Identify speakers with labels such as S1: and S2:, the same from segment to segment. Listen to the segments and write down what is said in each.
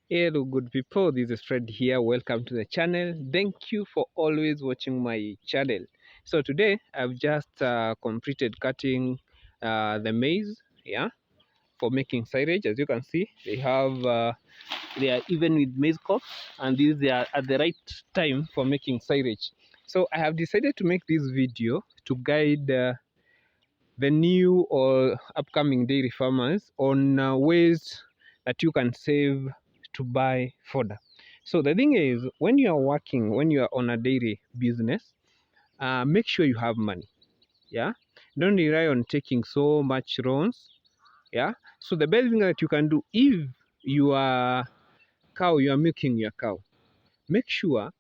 S1: Hello, good people. This is Fred here. Welcome to the channel. Thank you for always watching my channel. So today I've just completed cutting the maize, yeah, for making silage. As you can see, they are even with maize cobs, and these they are at the right time for making silage. So I have decided to make this video to guide the new or upcoming dairy farmers on ways that you can save to buy fodder. So the thing is, when you are working, when you are on a dairy business, make sure you have money. Yeah, don't rely on taking so much loans. Yeah, so the best thing that you can do, if you are cow, you are milking your cow, make sure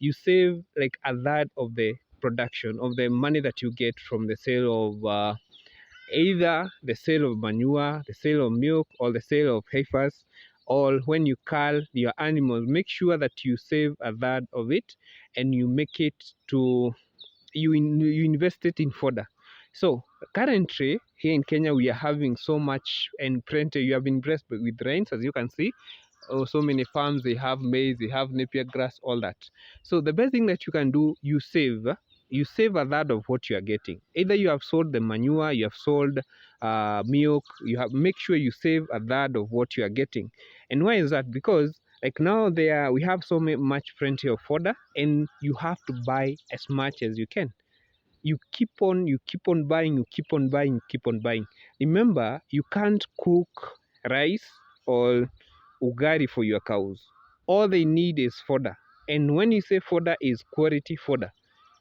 S1: you save like a third of the production of the money that you get from the sale of either the sale of manure, the sale of milk, or the sale of heifers, or when you cull your animals, make sure that you save a third of it and you make it to you invest it in fodder. So currently here in Kenya we are having so much and plenty. You have been blessed with rains, as you can see. Oh, so many farms, they have maize, they have napier grass, all that. So the best thing that you can do, you save a third of what you are getting. Either you have sold the manure, you have sold milk, you have make sure you save a third of what you are getting. And why is that? Because like now we have so much plenty of fodder, and you have to buy as much as you can. You keep on buying, you keep on buying, you keep on buying. Remember, you can't cook rice or ugari for your cows. All they need is fodder. And when you say fodder, is quality fodder,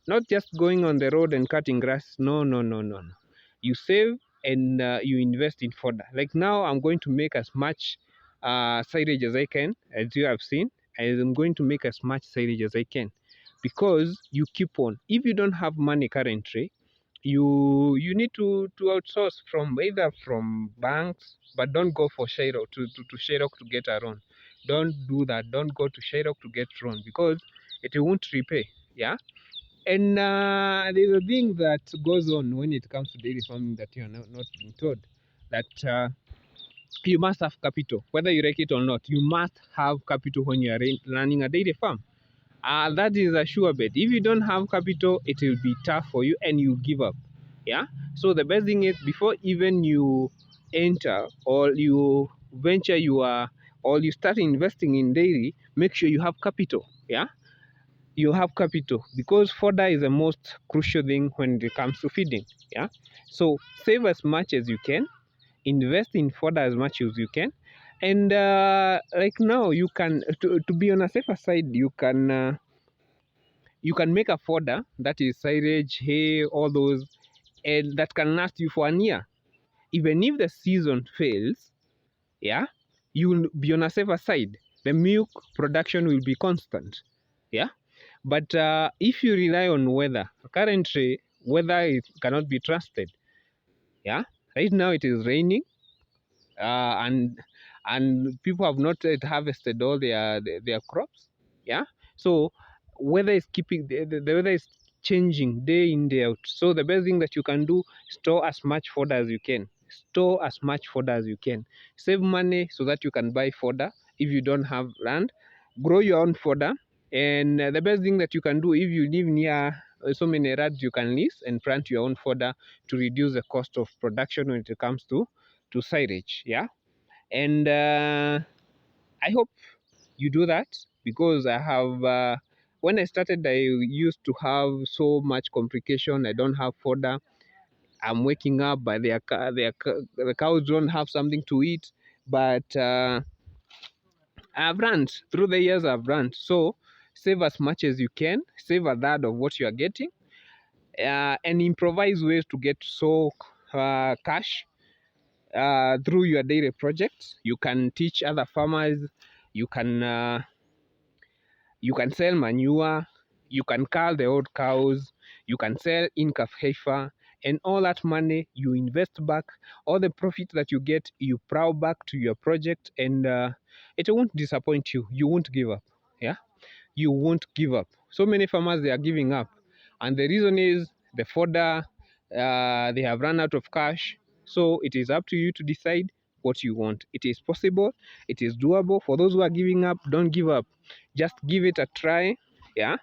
S1: not just going on the road and cutting grass. No, no, no, no, no. You save and you invest in fodder. Like now, I'm going to make as much silage as I can, as you have seen. I'm going to make as much silage as I can, because you keep on. If you don't have money currently, you need to outsource from either from banks, but don't go for Shyrock to Shyrock to get a loan. Don't do that. Don't go to Shyrock to get loan, because it won't repay. Yeah. And there's a thing that goes on when it comes to dairy farming that you are not being told, that you must have capital, whether you like it or not. You must have capital when you are running a dairy farm. That is a sure bet. If you don't have capital, it will be tough for you and you give up. Yeah. So the best thing is, before even you enter or you venture or you start investing in dairy, make sure you have capital. Yeah. You have capital, because fodder is the most crucial thing when it comes to feeding. Yeah. So save as much as you can, invest in fodder as much as you can, and like now you can to be on a safer side, you can make a fodder that is silage, hay, all those, and that can last you for a year. Even if the season fails, yeah, you will be on a safer side. The milk production will be constant. Yeah. But if you rely on weather, currently weather cannot be trusted. Yeah. Right now it is raining, uh, and and people have not yet harvested all their crops. Yeah. So weather is keeping the weather is changing day in day out. So the best thing that you can do, store as much fodder as you can. Store as much fodder as you can. Save money so that you can buy fodder. If you don't have land, grow your own fodder. And the best thing that you can do, if you live near so many rats, you can lease and plant your own fodder to reduce the cost of production when it comes to silage. Yeah. And I hope you do that, because I have when I started, I used to have so much complication. I don't have fodder. I'm waking up, but the cows don't have something to eat. But I've learned through the years. I've learned. So save as much as you can. Save a third of what you are getting, and improvise ways to get cash through your dairy projects. You can teach other farmers. You can you can sell manure. You can cull the old cows. You can sell in-calf heifer, and all that money you invest back. All the profit that you get, you plow back to your project, and it won't disappoint you. You won't give up. Yeah, you won't give up. So many farmers, they are giving up, and the reason is the fodder. They have run out of cash. So it is up to you to decide what you want. It is possible, it is doable. For those who are giving up, don't give up. Just give it a try. Yeah,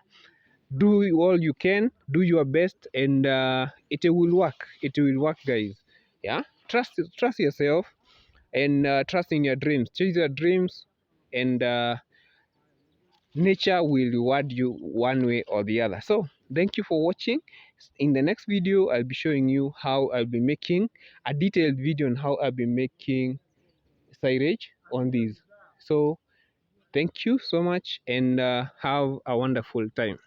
S1: do all you can, do your best, and it will work. It will work, guys. Yeah, trust yourself, and trust in your dreams. Chase your dreams, and nature will reward you one way or the other. So thank you for watching. In the next video, I'll be showing you how I'll be making a detailed video on how I'll be making silage on these. So thank you so much, and have a wonderful time.